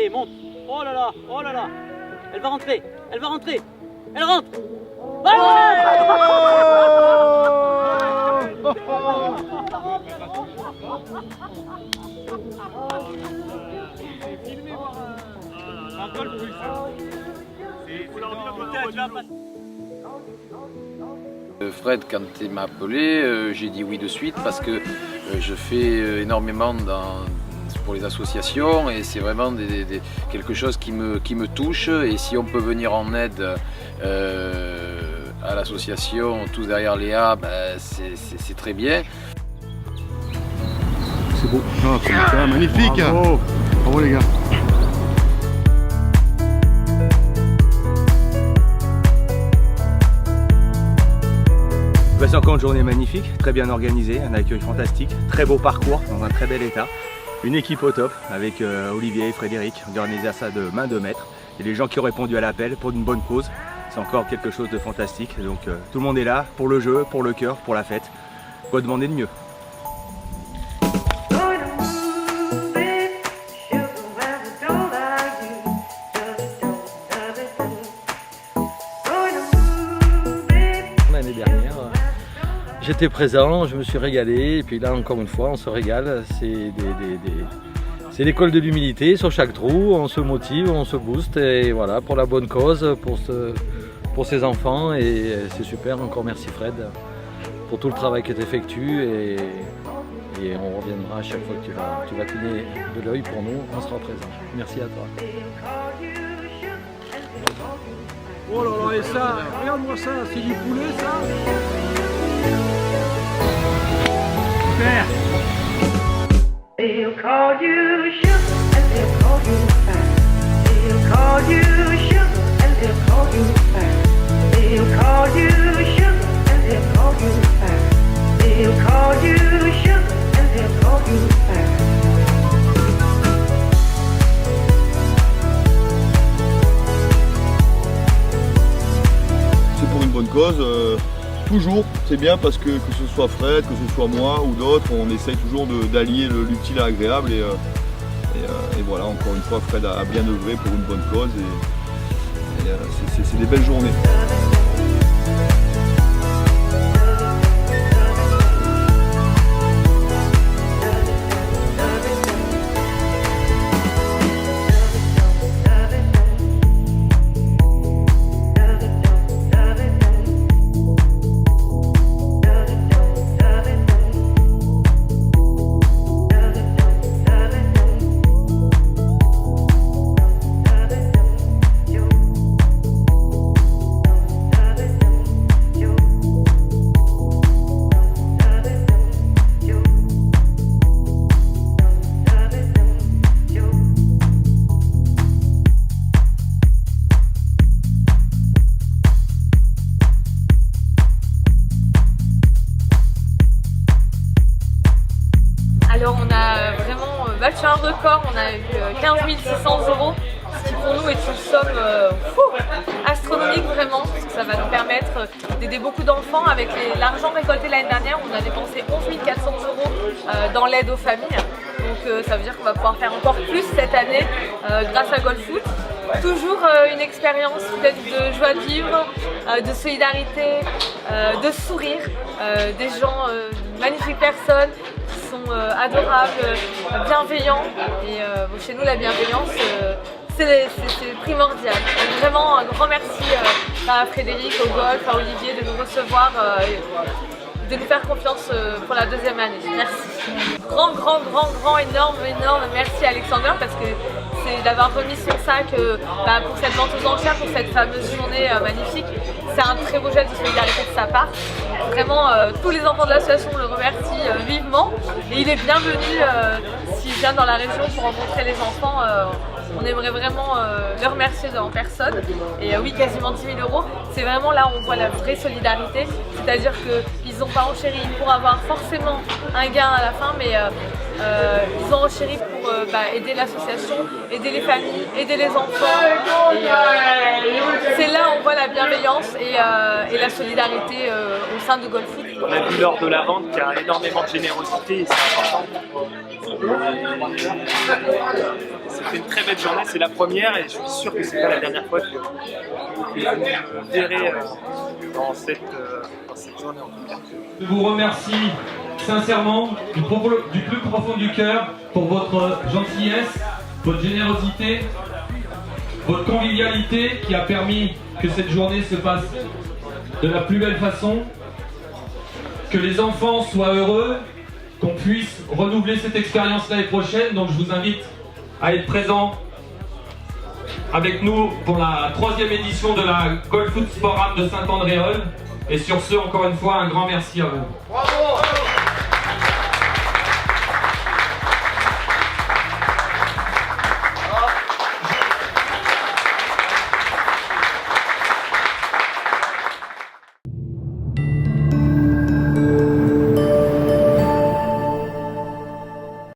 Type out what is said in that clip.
allez, monte. Oh là là, oh là là. Elle va rentrer, elle va rentrer. Elle rentre. Fred, quand il m'a appelé, j'ai dit oui de suite parce que je fais énormément pour les associations et c'est vraiment quelque chose qui me touche, et si on peut venir en aide à l'association, tous derrière Léa, ben, c'est très bien. C'est beau, oh, c'est magnifique. Bravo. Bravo les gars. C'est encore une journée magnifique, très bien organisée, un accueil fantastique, très beau parcours dans un très bel état. Une équipe au top avec Olivier et Frédéric, organisé à ça de main de maître. Et les gens qui ont répondu à l'appel pour une bonne cause, c'est encore quelque chose de fantastique. Donc tout le monde est là pour le jeu, pour le cœur, pour la fête. Quoi demander de mieux? L'année dernière, j'étais présent, je me suis régalé, et puis là encore une fois on se régale. C'est l'école de l'humilité sur chaque trou, on se motive, on se booste, et voilà, pour la bonne cause, pour ces enfants, et c'est super. Encore merci Fred pour tout le travail que tu effectues, et on reviendra à chaque fois que tu vas cligner de l'œil pour nous, on sera présent. Merci à toi. Oh là là, et ça, regarde-moi ça, c'est du poulet ça. Super. They'll call you sugar and they'll call you fat. They'll call you sugar and they'll call you fat. They'll call you sugar and they'll call you fat. They'll call you sugar and they'll call you fat. C'est pour une bonne cause, toujours, c'est bien parce que ce soit Fred, que ce soit moi ou d'autres, on essaye toujours d'allier l'utile à l'agréable, et voilà, encore une fois Fred a bien œuvré pour une bonne cause, et c'est des belles journées. Alors on a vraiment battu un record, on a eu 15 600 €, ce qui pour nous est une somme astronomique vraiment, parce que ça va nous permettre d'aider beaucoup d'enfants. Avec l'argent récolté l'année dernière, on a dépensé 11 400 € dans l'aide aux familles. Donc ça veut dire qu'on va pouvoir faire encore plus cette année grâce à GoalFoot. Toujours une expérience peut-être de joie de vivre, de solidarité, de sourire, des gens, magnifiques personnes qui sont adorables, bienveillants, et chez nous la bienveillance c'est primordial. Donc, vraiment un grand merci à Frédéric, au golf, à Olivier de nous recevoir, de nous faire confiance pour la deuxième année. Merci. Grand, énorme merci à Alexander, parce que c'est d'avoir remis son sac pour cette vente aux enchères, pour cette fameuse journée magnifique. C'est un très beau geste de solidarité de sa part. Vraiment, tous les enfants de l'association le remercient vivement, et il est bienvenu s'il vient dans la région pour rencontrer les enfants. On aimerait vraiment le remercier en personne. Et oui, quasiment 10 000 €. C'est vraiment là où on voit la vraie solidarité. C'est-à-dire qu'ils n'ont pas enchéri pour avoir forcément un gain à la fin, mais ils ont enchéri pour aider l'association, aider les familles, aider les enfants. C'est là où on voit la bienveillance et la solidarité au sein de GoalFoot. On a vu lors de la vente qu'il y a énormément de générosité, et c'est important C'était une très belle journée, c'est la première et je suis sûr que c'est pas la dernière fois que vous verrez dans cette journée en tout cas. Je vous remercie sincèrement du plus profond du cœur pour votre gentillesse, votre générosité, votre convivialité qui a permis que cette journée se passe de la plus belle façon, que les enfants soient heureux, qu'on puisse renouveler cette expérience l'année prochaine. Donc je vous invite à être présents avec nous pour la 3e édition de la Golf Foot Sport Am de Saint-Andréol. Et sur ce, encore une fois, un grand merci à vous. Bravo!